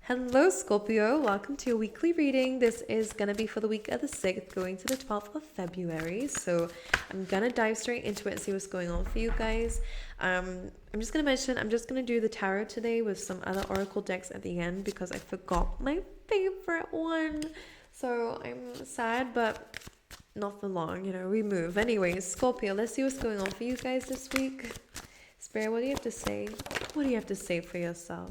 Hello, Scorpio. Welcome to your weekly reading. This is going to be for the week of the 6th going to the 12th of February. So I'm going to dive straight into it and see what's going on for you guys. I'm just going to mention, I'm just going to do the tarot today with some other oracle decks at the end because I forgot my favorite one. So I'm sad, but not for long, we move. Anyways, Scorpio, let's see what's going on for you guys this week. Spirit, what do you have to say? What do you have to say for yourself?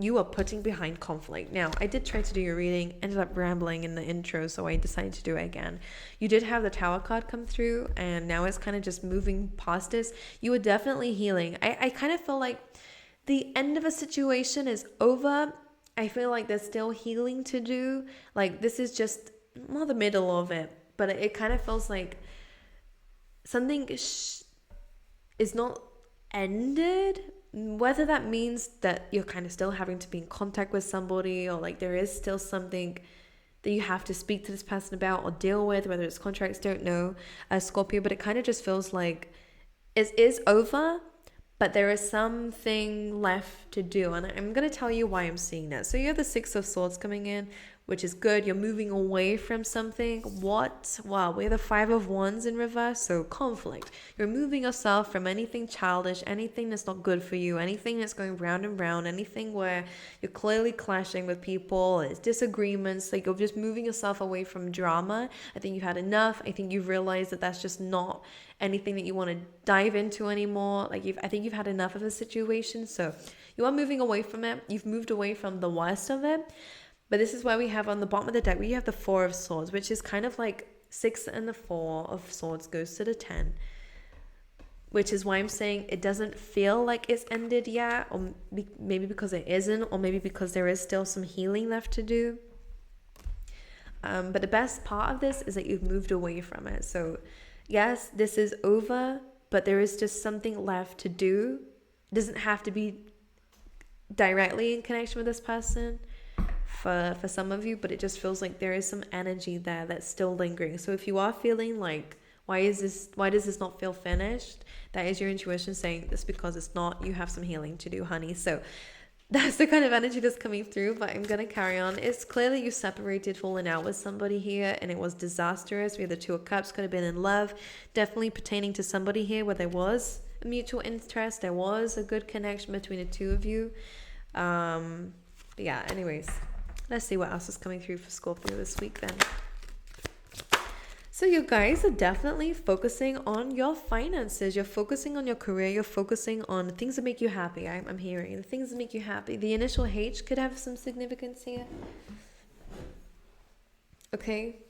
You are putting behind conflict. Now, I did try to do your reading, ended up rambling in the intro, so I decided to do it again. You did have the Tower card come through, and now it's kind of just moving past this. You are definitely healing. I kind of feel like the end of a situation is over. I feel like there's still healing to do. Like, this is just, well, the middle of it. But it kind of feels like something is not ended. Whether that means that you're kind of still having to be in contact with somebody, or like there is still something that you have to speak to this person about or deal with, whether it's contracts, don't know, Scorpio, but it kind of just feels like it is over, but there is something left to do. And I'm going to tell you why I'm seeing that. So you have the Six of Swords coming in, which is good. You're moving away from something. What? Wow, we have the Five of Wands in reverse. So conflict. You're moving yourself from anything childish, anything that's not good for you, anything that's going round and round, anything where you're clearly clashing with people, it's disagreements. Like, you're just moving yourself away from drama. I think you've had enough. I think you've realized that that's just not anything that you want to dive into anymore. Like, I think you've had enough of a situation. So you are moving away from it. You've moved away from the worst of it. But this is why we have on the bottom of the deck, we have the Four of Swords, which is kind of like 6 and the 4 of Swords goes to the 10. Which is why I'm saying it doesn't feel like it's ended yet, or maybe because it isn't, or maybe because there is still some healing left to do. But the best part of this is that you've moved away from it. So yes, this is over, but there is just something left to do. It doesn't have to be directly in connection with this person for some of you, but it just feels like there is some energy there that's still lingering. So if you are feeling like, why does this not feel finished? That is your intuition saying this, because it's not. You have some healing to do, honey. So that's the kind of energy that's coming through, but I'm going to carry on. It's clearly you separated, fallen out with somebody here, and it was disastrous. We have the Two of Cups, could have been in love, definitely pertaining to somebody here where there was a mutual interest, there was a good connection between the two of you. But yeah, anyways, let's see what else is coming through for Scorpio this week then. So you guys are definitely focusing on your finances. You're focusing on your career. You're focusing on things that make you happy. I'm hearing the things that make you happy. The initial H could have some significance here. Okay.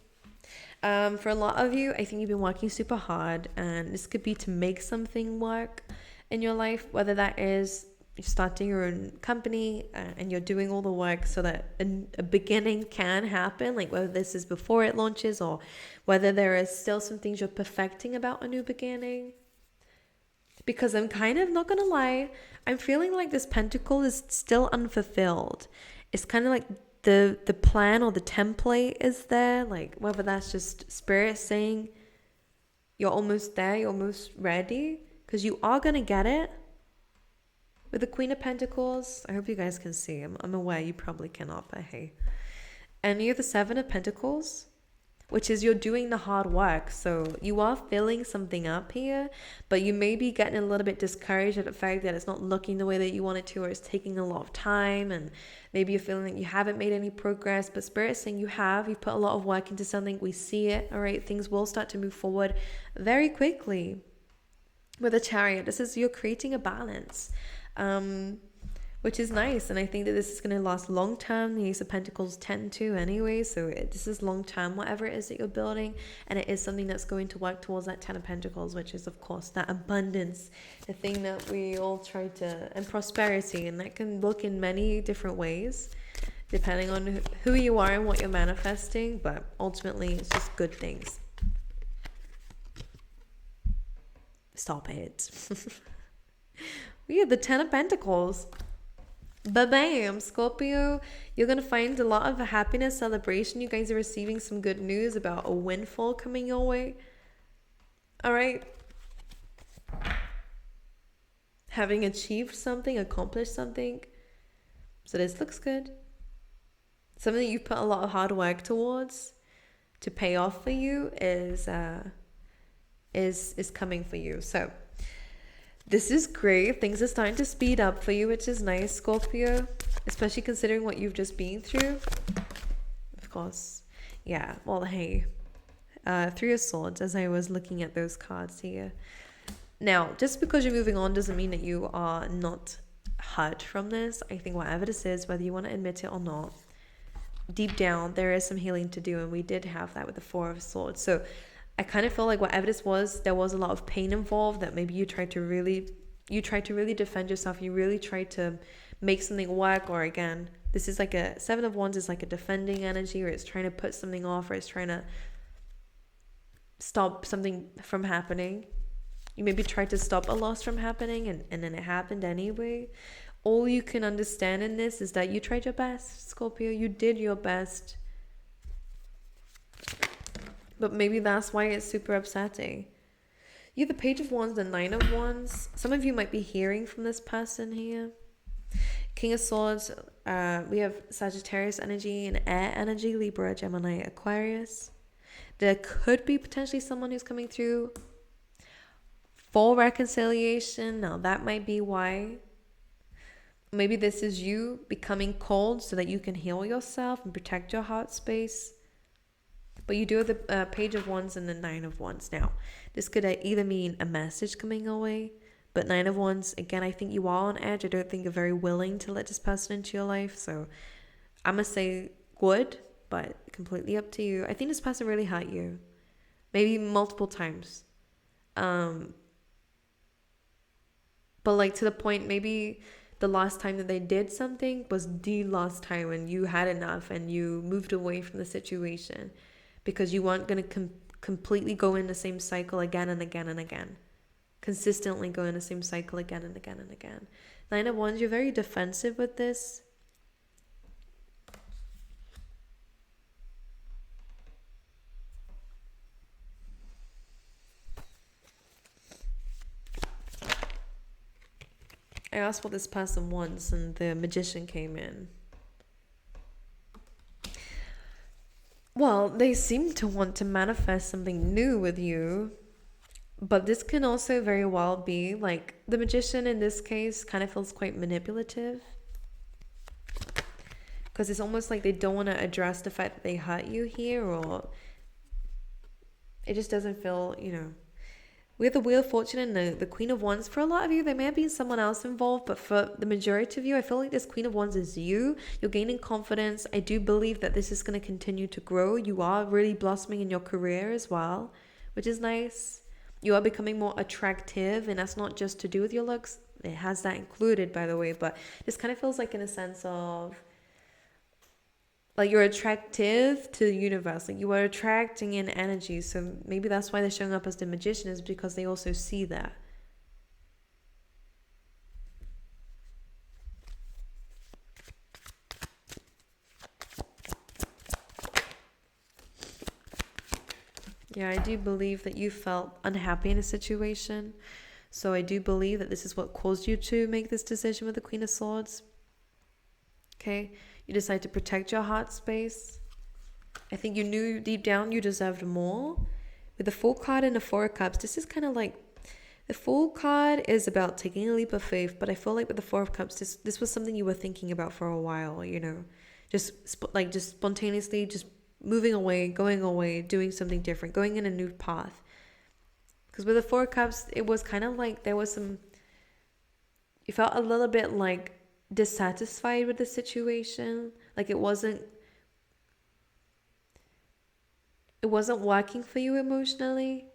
For a lot of you, I think you've been working super hard, and this could be to make something work in your life, whether that is you're starting your own company and you're doing all the work so that a beginning can happen, like whether this is before it launches or whether there is still some things you're perfecting about a new beginning. Because I'm kind of not gonna lie, I'm feeling like this pentacle is still unfulfilled. It's kind of like the plan or the template is there, like whether that's just spirit saying you're almost there, you're almost ready, because you are gonna get it. With the Queen of Pentacles, I hope you guys can see. I'm aware you probably cannot, but hey. And you have the Seven of Pentacles, which is you're doing the hard work. So you are filling something up here, but you may be getting a little bit discouraged at the fact that it's not looking the way that you want it to, or it's taking a lot of time, and maybe you're feeling that you haven't made any progress, but Spirit is saying you have. You've put a lot of work into something. We see it, all right? Things will start to move forward very quickly. With a Chariot, this is you're creating a balance. Which is nice, and I think that this is going to last long term. The Ace of Pentacles tend to anyway, so this is long term, whatever it is that you're building, and it is something that's going to work towards that Ten of Pentacles, which is of course that abundance, the thing that we all try to, and prosperity, and that can look in many different ways depending on who you are and what you're manifesting, but ultimately it's just good things. Stop it. We have the Ten of Pentacles. Ba-bam, Scorpio. You're going to find a lot of happiness, celebration. You guys are receiving some good news about a windfall coming your way. All right. Having achieved something, accomplished something. So this looks good. Something that you put a lot of hard work towards to pay off for you is coming for you. So this is great. Things are starting to speed up for you, which is nice, Scorpio, especially considering what you've just been through. Of course. Yeah, well, hey. Three of Swords, as I was looking at those cards here. Now, just because you're moving on doesn't mean that you are not hurt from this. I think whatever this is, whether you want to admit it or not, deep down, there is some healing to do. And we did have that with the Four of Swords. So I kind of feel like whatever this was, there was a lot of pain involved, that maybe you tried to really defend yourself. You really tried to make something work. Or again, this is like a Seven of Wands is like a defending energy, or it's trying to put something off, or it's trying to stop something from happening. You maybe tried to stop a loss from happening, and then it happened anyway. All you can understand in this is that you tried your best, Scorpio. You did your best. But maybe that's why it's super upsetting. You have the Page of Wands, the Nine of Wands. Some of you might be hearing from this person here. King of Swords. We have Sagittarius energy and air energy, Libra, Gemini, Aquarius. There could be potentially someone who's coming through for reconciliation. Now that might be why. Maybe this is you becoming cold so that you can heal yourself and protect your heart space. But you do have the Page of Wands and the Nine of Wands. Now, this could either mean a message coming away, but Nine of Wands, again, I think you are on edge. I don't think you're very willing to let this person into your life. So I'm going to say would, but completely up to you. I think this person really hurt you. Maybe multiple times. But like to the point, maybe the last time that they did something was the last time, and you had enough and you moved away from the situation because you weren't going to completely go in the same cycle again and again and again. Consistently go in the same cycle again and again and again. Nine of Wands, you're very defensive with this. I asked what this person wants, and the Magician came in. Well, they seem to want to manifest something new with you, but this can also very well be like the Magician in this case kind of feels quite manipulative, because it's almost like they don't want to address the fact that they hurt you here, or it just doesn't feel, We have the Wheel of Fortune and the Queen of Wands. For a lot of you, there may have been someone else involved, but for the majority of you, I feel like this Queen of Wands is you. You're gaining confidence. I do believe that this is going to continue to grow. You are really blossoming in your career as well, which is nice. You are becoming more attractive, and that's not just to do with your looks. It has that included, by the way, but this kind of feels like in a sense of like you're attractive to the universe, like you are attracting in energy. So maybe that's why they're showing up as the Magician, is because they also see that. Yeah, I do believe that you felt unhappy in a situation. So I do believe that this is what caused you to make this decision with the Queen of Swords. Okay? You decide to protect your heart space. I think you knew deep down you deserved more. With the Fool card and the Four of Cups, this is kind of like, the Fool card is about taking a leap of faith, but I feel like with the Four of Cups, this was something you were thinking about for a while, just spontaneously, just moving away, going away, doing something different, going in a new path. Because with the Four of Cups, it was kind of like there was some, you felt a little bit like dissatisfied with the situation, like it wasn't working for you emotionally.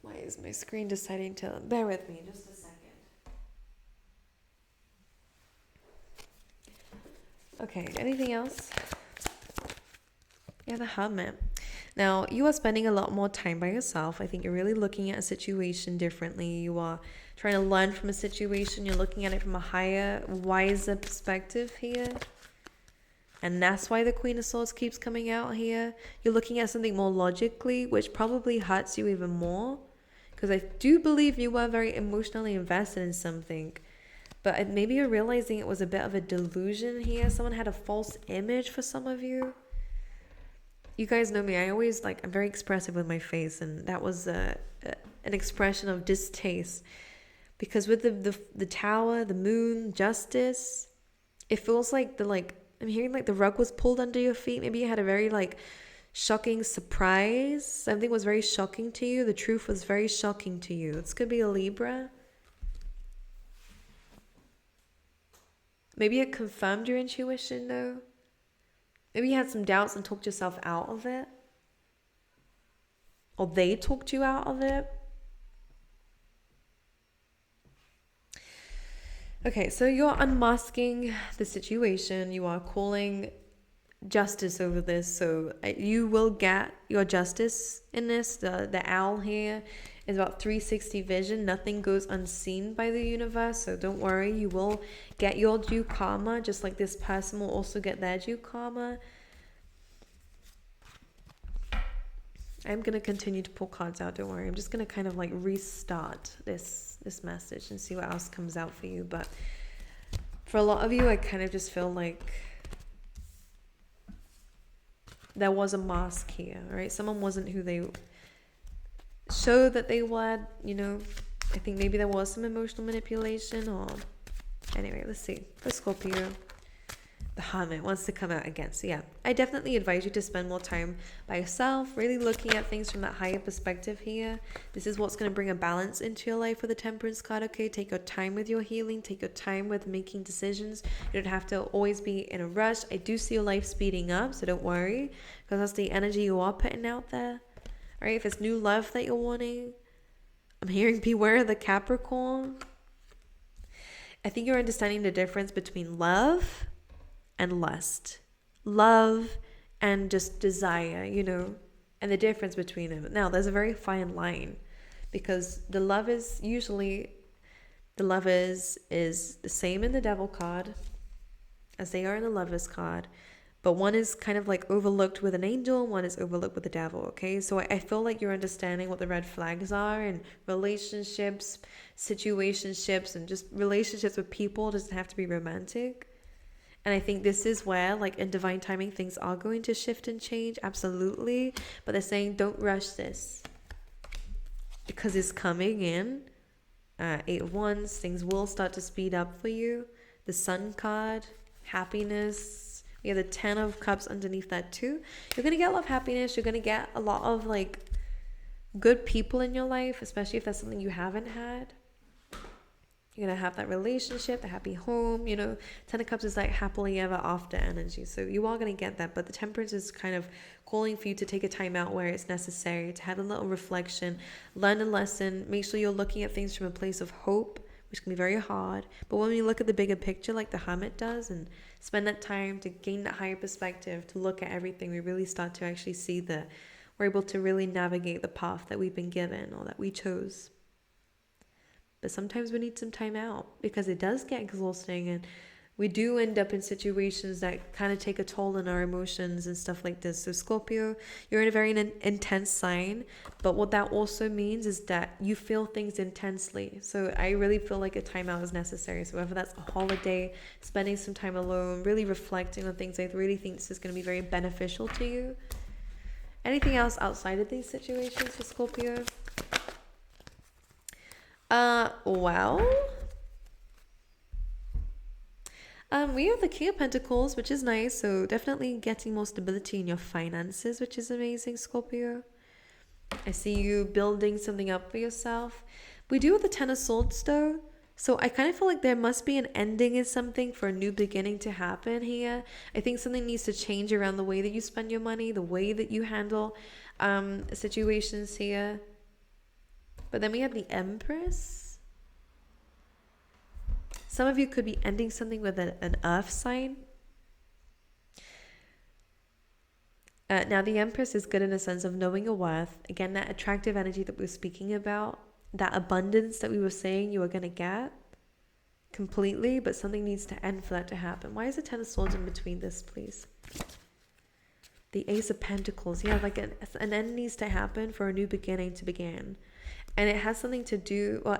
Why is my screen deciding to bear with me just a second? Okay, anything else? Yeah, the Hermit. Now, you are spending a lot more time by yourself. I think you're really looking at a situation differently. You are trying to learn from a situation. You're looking at it from a higher, wiser perspective here. And that's why the Queen of Swords keeps coming out here. You're looking at something more logically, which probably hurts you even more. Because I do believe you were very emotionally invested in something. But maybe you're realizing it was a bit of a delusion here. Someone had a false image for some of you. You guys know me. I'm very expressive with my face. And that was an expression of distaste. Because with the tower, the moon, justice, it feels like I'm hearing like the rug was pulled under your feet. Maybe you had a very shocking surprise. Something was very shocking to you. The truth was very shocking to you. This could be a Libra. Maybe it confirmed your intuition though. Maybe you had some doubts and talked yourself out of it. Or they talked you out of it. Okay, so you're unmasking the situation. You are calling justice over this. So you will get your justice in this. The owl here is about 360 vision. Nothing goes unseen by the universe. So don't worry. You will get your due karma. Just like this person will also get their due karma. I'm going to continue to pull cards out. Don't worry. I'm just going to kind of restart this message and see what else comes out for you. But for a lot of you, I kind of just feel like there was a mask here, right? Someone wasn't who they showed that they were, I think maybe there was some emotional manipulation or... Anyway, let's see. For Scorpio, the Hermit wants to come out again. So yeah, I definitely advise you to spend more time by yourself, really looking at things from that higher perspective here. This is what's going to bring a balance into your life with the Temperance card, okay? Take your time with your healing. Take your time with making decisions. You don't have to always be in a rush. I do see your life speeding up, so don't worry, because that's the energy you are putting out there. All right, if it's new love that you're wanting, I'm hearing beware of the Capricorn. I think you're understanding the difference between love and lust, love and just desire, and the difference between them. Now, there's a very fine line, because the love is the same in the Devil card as they are in the Lovers card, but one is kind of overlooked with an angel, one is overlooked with the devil, okay? So I feel like you're understanding what the red flags are in relationships, situationships, and just relationships with people. It doesn't have to be romantic. And I think this is where, in divine timing, things are going to shift and change. Absolutely. But they're saying, don't rush this. Because it's coming in. 8 of Wands. Things will start to speed up for you. The Sun card. Happiness. We have the 10 of Cups underneath that too. You're going to get a lot of happiness. You're going to get a lot of, good people in your life. Especially if that's something you haven't had. You're going to have that relationship, the happy home, 10 of Cups is happily ever after energy. So you are going to get that. But the Temperance is kind of calling for you to take a time out where it's necessary, to have a little reflection, learn a lesson, make sure you're looking at things from a place of hope, which can be very hard. But when we look at the bigger picture like the Hermit does and spend that time to gain that higher perspective, to look at everything, we really start to actually see that we're able to really navigate the path that we've been given or that we chose. But sometimes we need some time out because it does get exhausting, and we do end up in situations that kind of take a toll on our emotions and stuff like this. So Scorpio, you're in a very intense sign, but what that also means is that you feel things intensely. So I really feel like a timeout is necessary. So whether that's a holiday, spending some time alone, really reflecting on things, I really think this is going to be very beneficial to you. Anything else outside of these situations for Scorpio? We have the King of Pentacles, which is nice. So definitely getting more stability in your finances, which is amazing, Scorpio. I see you building something up for yourself. We do have the 10 of Swords though. So I kind of feel like there must be an ending in something for a new beginning to happen here. I think something needs to change around the way that you spend your money, the way that you handle situations here. But then we have the Empress. Some of you could be ending something with an earth sign. Now the Empress is good in a sense of knowing your worth. Again, that attractive energy that we were speaking about. That abundance that we were saying you were going to get. completely, but something needs to end for that to happen. Why is the Ten of Swords in between this, please? The Ace of Pentacles. Yeah, like an end needs to happen for a new beginning to begin. And it has something to do, well,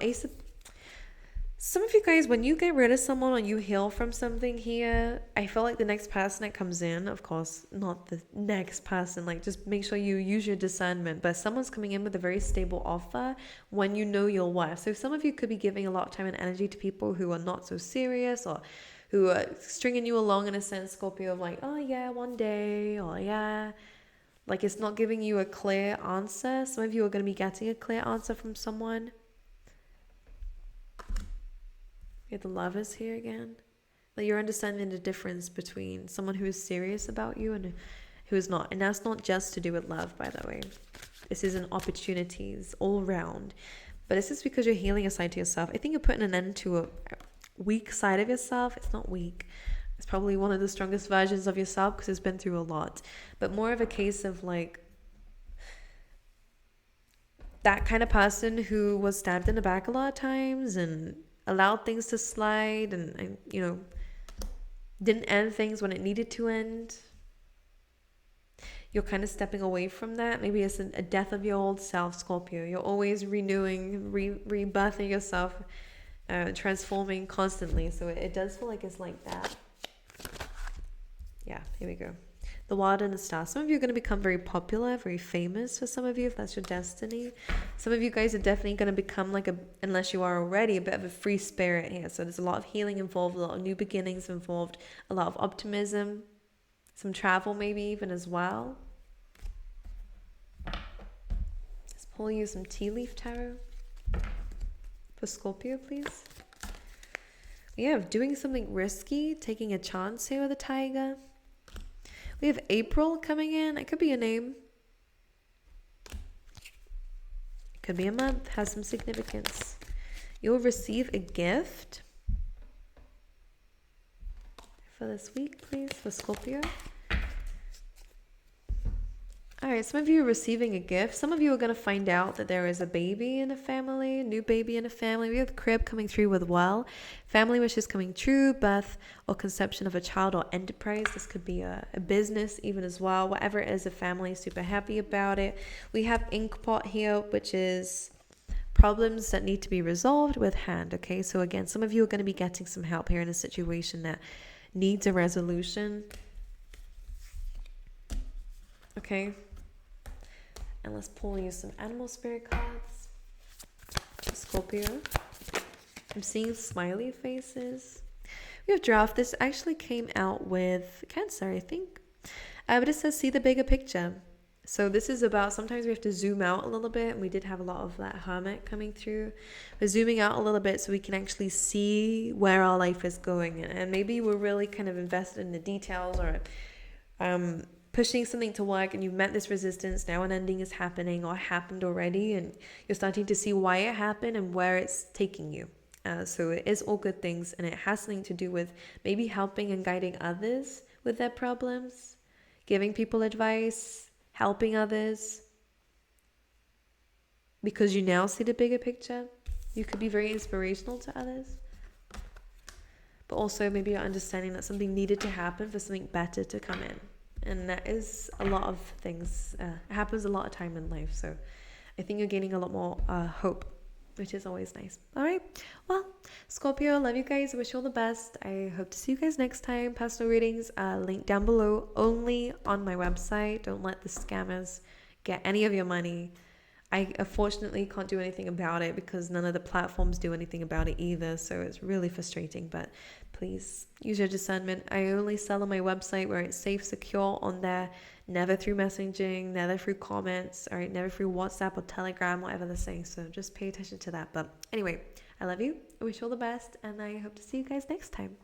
some of you guys, when you get rid of someone or you heal from something here, I feel like the next person that comes in, of course, not the next person, like just make sure you use your discernment, but someone's coming in with a very stable offer when you know your worth. So some of you could be giving a lot of time and energy to people who are not so serious, or who are stringing you along in a sense, Scorpio, of like, oh yeah, one day, or yeah. Like it's not giving you a clear answer. Some of you are going to be getting a clear answer from someone. We have the Lovers here again. Like you're understanding the difference between someone who is serious about you and who is not. And that's not just to do with love, by the way. This is in opportunities all around. But this is because you're healing a side to yourself. I think you're putting an end to a weak side of yourself. It's not weak. It's probably one of the strongest versions of yourself because it's been through a lot. But more of a case of like that kind of person who was stabbed in the back a lot of times and allowed things to slide and you know, didn't end things when it needed to end. You're kind of stepping away from that. Maybe it's a death of your old self, Scorpio. You're always renewing, rebirthing yourself, transforming constantly. So it does feel like it's like that. Yeah, here we go. The Wild and the Star. Some of you are going to become very popular, very famous for some of you, if that's your destiny. Some of you guys are definitely going to become like unless you are already, a bit of a free spirit here. So there's a lot of healing involved, a lot of new beginnings involved, a lot of optimism, some travel maybe even as well. Let's pull you some tea leaf tarot for Scorpio, please. We have doing something risky, taking a chance here with a tiger. We have April coming in. It could be a name. It could be a month. Has some significance. You'll receive a gift for this week, please, for Scorpio. All right, some of you are receiving a gift. Some of you are going to find out that there is a baby in a family, a new baby in a family. We have the crib coming through with well. Family wishes coming true, birth or conception of a child or enterprise. This could be a business even as well. Whatever it is, the family is super happy about it. We have Inkpot here, which is problems that need to be resolved with hand. Okay, so again, some of you are going to be getting some help here in a situation that needs a resolution. Okay. And let's pull you some animal spirit cards. Scorpio. I'm seeing smiley faces. We have Draft. This actually came out with Cancer, I think. But it says see the bigger picture. So this is about, sometimes we have to zoom out a little bit. And we did have a lot of that Hermit coming through. We're zooming out a little bit so we can actually see where our life is going. And maybe we're really kind of invested in the details or pushing something to work and you've met this resistance. Now an ending is happening or happened already and you're starting to see why it happened and where it's taking you. So it is all good things and it has something to do with maybe helping and guiding others with their problems, giving people advice, helping others. Because you now see the bigger picture. You could be very inspirational to others. But also maybe you're understanding that something needed to happen for something better to come in. And that is a lot of things. It happens a lot of time in life. So I think you're gaining a lot more hope, which is always nice. All right. Well, Scorpio, love you guys. Wish you all the best. I hope to see you guys next time. Personal readings, link down below, only on my website. Don't let the scammers get any of your money. I unfortunately can't do anything about it because none of the platforms do anything about it either. So it's really frustrating, but please use your discernment. I only sell on my website where it's safe, secure on there, never through messaging, never through comments, all right, never through WhatsApp or Telegram, whatever they're saying. So just pay attention to that. But anyway, I love you. I wish you all the best and I hope to see you guys next time.